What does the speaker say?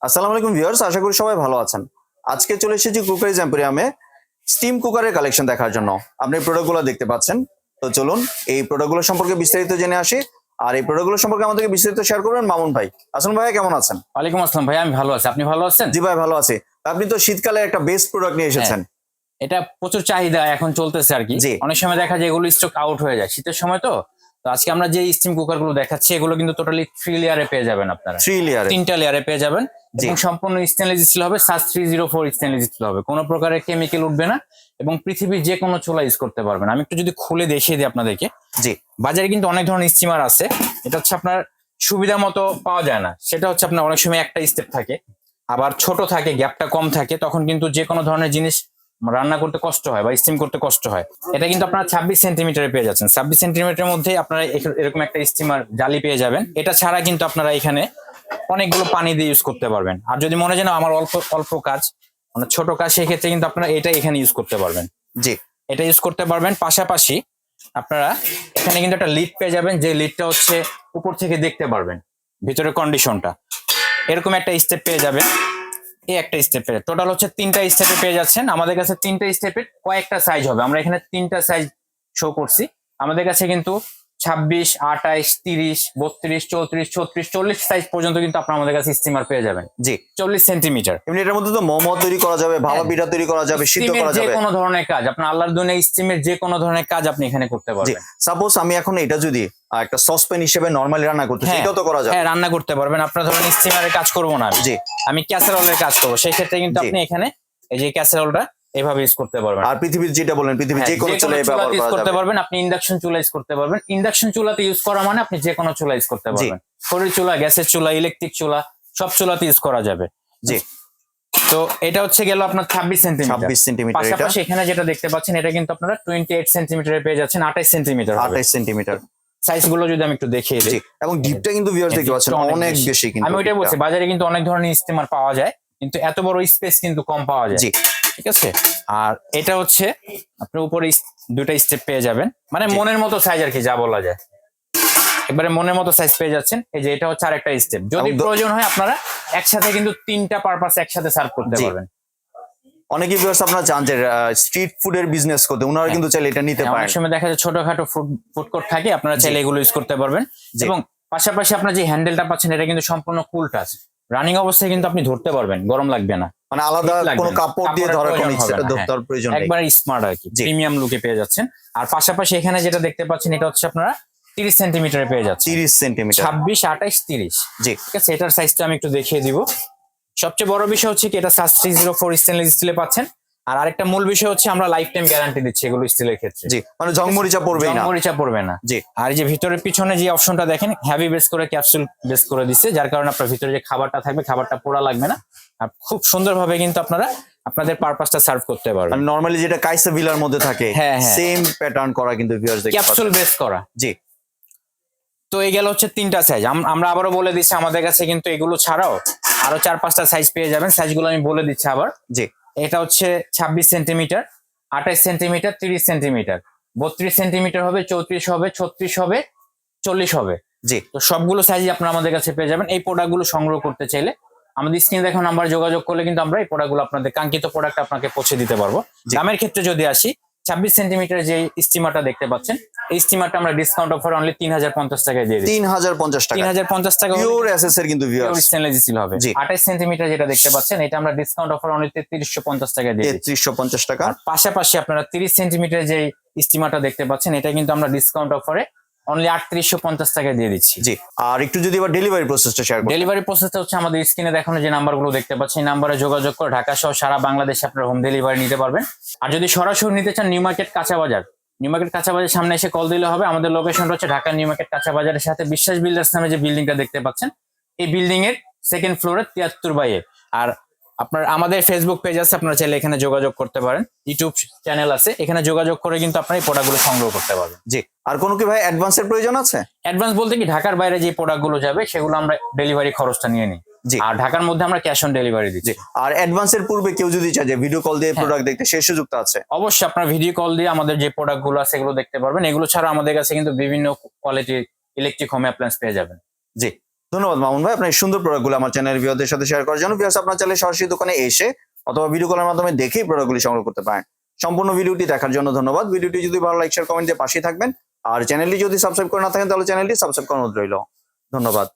আসসালামু আলাইকুম ভিউয়ার্স, আশা করি সবাই ভালো আছেন। আজকে চলে এসেছি কুকারিজ এম্পোরিয়ামে স্টিম কুকারের কালেকশন দেখার জন্য। আপনি প্রোডাক্টগুলো দেখতে পাচ্ছেন। তো চলুন এই প্রোডাক্টগুলো সম্পর্কে বিস্তারিত জেনে আসি। আর এই প্রোডাক্টগুলো সম্পর্কে আমাদেরকে বিস্তারিত শেয়ার করবেন মামুন ভাই। আসুন ভাই, কেমন আছেন? ওয়ালাইকুম আসসালাম ভাই, আমি ভালো আছি। আপনি ভালো আছেন? জি ভাই, ভালো আছি। আপনি তো শীতকালে একটা বেস্ট প্রোডাক্ট নিয়ে এসেছেন। এটা প্রচুর চাহিদা এখন চলতেছে আর কি। জি। অনেক সময় দেখা যায় এগুলো স্টক আউট হয়ে যায় শীতের সময়। তো তো আজকে আমরা যে স্টিম কুকার গুলো দেখাচ্ছি এগুলো কিন্তু টোটালি 3 লেয়ারে পেয়ে যাবেন আপনারা। 3 লেয়ারে, তিনটা লেয়ারে পেয়ে যাবেন জি। এবং সম্পূর্ণ স্টেনলেস স্টিল হবে। সাস 304 স্টেনলেস স্টিল হবে, কোনো প্রকারের কেমিক্যাল উঠবে না এবং পৃথিবীর যে কোনো চুলা ইউজ করতে পারবেন। আমি একটু যদি খুলে দেখিয়ে দিই আপনাদেরকে। জি। বাজারে কিন্তু অনেক ধরনের স্টিমার আছে, এটা হচ্ছে আপনার সুবিধা মতো পাওয়া যায় না। সেটা হচ্ছে আপনার অনেক সময় একটা স্টেপ থাকে, আবার ছোট থাকে, গ্যাপটা কম থাকে, তখন কিন্তু যে কোনো ধরনের জিনিস রান্না করতে কষ্ট হয় বা স্টিম করতে কষ্ট হয়। এটা কিন্তু আপনারা 26 সেন্টিমিটারে পেয়ে যাচ্ছেন। 26 সেন্টিমিটারের মধ্যে আপনারা এরকম একটা স্টিমার জালি পেয়ে যাবেন। এটা ছাড়া কিন্তু আপনারা এখানে অনেকগুলো পানি দিয়ে ইউজ করতে পারবেন। আর যদি মনে হয় না আমার অল্প অল্প কাজ, মানে ছোট কাজ, সেক্ষেত্রে কিন্তু আপনারা এটা এখানে ইউজ করতে পারবেন। জি। এটা ইউজ করতে পারবেন। পাশাপাশি আপনারা এখানে কিন্তু একটা লিড পেয়ে যাবেন, যে লিডটা হচ্ছে উপর থেকে দেখতে পারবেন ভিতরের কন্ডিশনটা। এরকম একটা স্টেপ পেয়ে যাবেন। এই একটা স্টেপে টোটাল হচ্ছে 3টা স্টেপে পেয়ে যাচ্ছেন। আমাদের কাছে 3টা স্টেপের কয়েকটা সাইজ হবে, আমরা এখানে 3টা সাইজ শো করছি। আমাদের কাছে কিন্তু 26, 28, 30, 32, 34, 36, 40 সাইজ পর্যন্ত কিন্তু আপনারা আমাদের কাছে স্টিমার পেয়ে যাবেন। জি। 40 সেন্টিমিটার। এমনি এটার মধ্যে তো মোমো তৈরি করা যাবে, ভাপা পিঠা তৈরি করা যাবে, সিদ্ধ করা যে যাবে। কোনো ধরনের কাজ আপনার আল্লাহর দুনিয়া স্টিমের যে কোনো ধরনের কাজ আপনি এখানে করতে জি। পারবেন। সাপোজ আমি এখন এটা যদি একটা সসপ্যান হিসেবে নরমালি রান্না করতে চাই, এটাও তো করা যাবে। হ্যাঁ, রান্না করতে পারবেন। আপনার ধরেন স্টিমারের কাজ করবো না, জি। আমি ক্যাসারোলের কাজ করবো, সেই ক্ষেত্রে কিন্তু জি। আপনি এখানে এই যে ক্যাসারোলটা এভাবে ইউজ করতে পারবেন। আর পৃথিবীর যেটা বলেন, পৃথিবীর যে কোনো চুলায় ব্যবহার ইউজ করা করতে যাবে। পারবেন। আপনি ইন্ডাকশন চুলা ইউজ করতে পারবেন। ইন্ডাকশন চুলাতে ইউজ করা মানে আপনি যে কোনো চুলা ইউজ করতে পারবেন। খড়ির চুলা, গ্যাসের চুলা, ইলেকট্রিক চুলা, সব চুলাতে ইউজ করা যাবে। জি। তো এটা হচ্ছে গেল আপনার 26 সেন্টিমিটার। 26 সেন্টিমিটার। এটা পাশাপাশি এখানে যেটা দেখতে পাচ্ছেন এটা কিন্তু আপনারা 28 সেন্টিমিটারে পেয়ে যাচ্ছেন। 28 সেন্টিমিটার, 28 সেন্টিমিটার সাইজ গুলো যদি আমি একটু দেখিয়ে দিই। এবং ডিপটা কিন্তু ভিউয়ার্স দেখতে পাচ্ছেন অনেক বেশি। কিন্তু আমি ওইটাই বলছি, বাজারে কিন্তু অনেক ধরনের স্টিমার পাওয়া যায়, কিন্তু এত বড় স্পেস কিন্তু কম পাওয়া যায়। জি। ঠিক আছে। আর এটা হচ্ছে আপনি উপরে 2টা স্টেপ পেয়ে যাবেন, মানে মনের মতো সাইজ আর কি, যা বলা যায় এবারে মনের মতো সাইজ পেয়ে যাচ্ছেন। এই যে এটা হচ্ছে আরেকটা স্টেপ। যদি প্রয়োজন হয় আপনারা একসাথে কিন্তু 3টা পারপাস একসাথে সার্ভ করতে পারবেন। অনেকেই ভিউয়ার্স আপনারা চান যে স্ট্রিট ফুডের বিজনেস করতে, ওনারা কিন্তু চাইলে এটা নিতে পারেন। অনেক সময় দেখা যায় ছোটখাটো ফুড কোর্ট থাকে, আপনারা চাইলে এগুলো ইউজ করতে পারবেন। এবং পাশাপাশি আপনার যে হ্যান্ডেলটা পাচ্ছেন এটা কিন্তু সম্পূর্ণ কুল টাচ। রানিং অবস্থায় কিন্তু আপনি ধরতে পারবেন, গরম লাগবে না, মানে আলাদা কোনো কাপড় দিয়ে ধরার কোনো প্রয়োজন নেই। একবার স্মার্ট আর কি, প্রিমিয়াম লুকে পেয়ে যাচ্ছেন। আর পাশাপাশি এখানে যেটা দেখতে পাচ্ছেন এটা হচ্ছে আপনারা 30 সেন্টিমিটারে পেয়ে যাচ্ছেন। 30 সেন্টিমিটার, 26, 28, 30। জি। ঠিক আছে। এটার সাইজটা আমি একটু দেখিয়ে দিব। সবচেয়ে বড় বিষয় হচ্ছে কি, এটা সাস 304 স্টেনলেস স্টিলে পাচ্ছেন। আর আরেকটা মূল বিষয় হচ্ছে আমরা লাইফ টাইম গ্যারান্টি দিচ্ছি এগুলো স্টিলের ক্ষেত্রে। জি, মানে জংমরিচা পড়বে না, জংমরিচা পড়বে না। জি। আর এই যে ভিতরের পিছনে যে অপশনটা দেখেন, হেভি বেস করে ক্যাপসুল বেস করে দিচ্ছে, যার কারণে আপনার ভিতরে যে খাবারটা থাকবে খাবারটা পোড়া লাগবে না। আর খুব সুন্দরভাবে কিন্তু আপনারা আপনাদের পারপাসটা সার্ভ করতে পারবেন। মানে নরমালি যেটা কাইসা ভিলার মধ্যে থাকে সেম প্যাটার্ন করা কিন্তু ভিউয়ার্স দেখতে পাচ্ছেন, ক্যাপসুল বেস করা। জি। তো এই গেল হচ্ছে 3টা সাইজ। আমরা আবারও বলে দিচ্ছি আমাদের কাছে কিন্তু এগুলো ছাড়াও আরো 4-5টা সাইজ পেয়ে যাবেন। সাইজগুলো আমি বলে দিচ্ছি আবার। জি। এটা হচ্ছে 26 সেন্টিমিটার, 28 সেন্টিমিটার, 30 সেন্টিমিটার, 32 সেন্টিমিটার হবে, 34 হবে, 36 হবে, 40 হবে। জি। তো সবগুলো সাইজই আপনারা আমাদের কাছে পেয়ে যাবেন। এই প্রোডাক্টগুলো সংগ্রহ করতে চাইলে আমাদের স্ক্রিনে দেখো নাম্বার যোগাযোগ করলে কিন্তু আমরা এই প্রোডাক্টগুলো আপনাদের কাঙ্ক্ষিত প্রোডাক্ট আপনাকে পৌঁছে দিতে পারবো। দামের ক্ষেত্রে যদি আসি, 26 সেন্টিমিটার যে স্টিমারটা দেখতে পাচ্ছেন, এই স্টিমারটা আমরা ডিসকাউন্ট অফার অনলি 3050 টাকায় দিয়ে দিই। 3050 টাকা, 3050 টাকা পিওর এসএস এর কিন্তু ভিউয়ার্স, পিওর স্টেনলেস স্টিল হবে। 28 সেন্টিমিটার যেটা দেখতে পাচ্ছেন এটা আমরা ডিসকাউন্ট অফার অনলি 3350 টাকায় দিয়ে দিই। 3350 টাকা। পাশাপাশি আপনারা 30 সেন্টিমিটার যে স্টিমারটা দেখতে পাচ্ছেন এটা কিন্তু আমরা ডিসকাউন্ট অফারে অনলি 3850 টাকায় দিয়ে দিচ্ছি। জি। আর একটু যদি আবার ডেলিভারি প্রসেসটা শেয়ার করুন। ডেলিভারি প্রসেসটা হচ্ছে আমাদের স্ক্রিনে দেখানো যে নাম্বারগুলো দেখতে পাচ্ছেন, এই নাম্বারে যোগাযোগ করে ঢাকা সহ সারা বাংলাদেশে আপনারা হোম ডেলিভারি নিতে পারবেন। আর যদি সরাসরি নিতে চান, নিউ মার্কেট কাঁচা বাজার, নিউ মার্কেট কাঁচা বাজার সামনে এসে কল দিলে হবে। আমাদের লোকেশনটা হচ্ছে ঢাকা নিউ মার্কেট কাঁচা বাজারের সাথে বিশ্বাস বিল্ডার্স নামে যে বিল্ডিংটা দেখতে পাচ্ছেন, এই বিল্ডিং এর 2nd ফ্লোরে 73/A। আর আপনার আমাদের ফেসবুক পেজ আছে, আপনারা চাইলে এখানে যোগাযোগ করতে পারেন। ইউটিউব চ্যানেল আছে, এখানে যোগাযোগ করে কিন্তু আপনারা এই প্রোডাক্টগুলো সংগ্রহ করতে পারবেন। জি। আর কোনো কি ভাই অ্যাডভান্সের প্রয়োজন আছে? অ্যাডভান্স বলতে কি, ঢাকার বাইরে যে প্রোডাক্টগুলো যাবে সেগুলো আমরা ডেলিভারি খরচটা নিয়ে নিই। জি। আর ঢাকার মধ্যে আমরা ক্যাশ অন ডেলিভারি দিচ্ছি। আর অ্যাডভান্সের পূর্বে কেউ যদি চায় যে ভিডিও কল দিয়ে প্রোডাক্ট দেখতে, সেই সুযোগটা আছে? অবশ্যই আপনার ভিডিও কল দিয়ে আমাদের যে প্রোডাক্টগুলো আছে এগুলো দেখতে পারবেন। এগুলো ছাড়া আমাদের কাছে কিন্তু বিভিন্ন কোয়ালিটির ইলেকট্রিক হোম অ্যাপ্লায়েন্স পেয়ে যাবেন। জি। ধন্যবাদ মামুন ভাই, আপনার এই সুন্দর প্রোডাক্টগুলো আমার চ্যানেলের ভিউয়ারদের সাথে শেয়ার করার জন্য। ভিউয়ার্স, আপনার চাইলে সরাসরি দোকানে এসে অথবা ভিডিও কলের মাধ্যমে দেখেই প্রোডাক্টগুলি সংগ্রহ করতে পারেন। সম্পূর্ণ ভিডিওটি দেখার জন্য ধন্যবাদ। ভিডিওটি যদি ভালো লাইক শেয়ার কমেন্ট দিয়ে পাশেই থাকবেন। আর চ্যানেলটি যদি সাবস্ক্রাইব করে না থাকেন তাহলে চ্যানেলটি সাবস্ক্রাইব করানো রইল। ধন্যবাদ।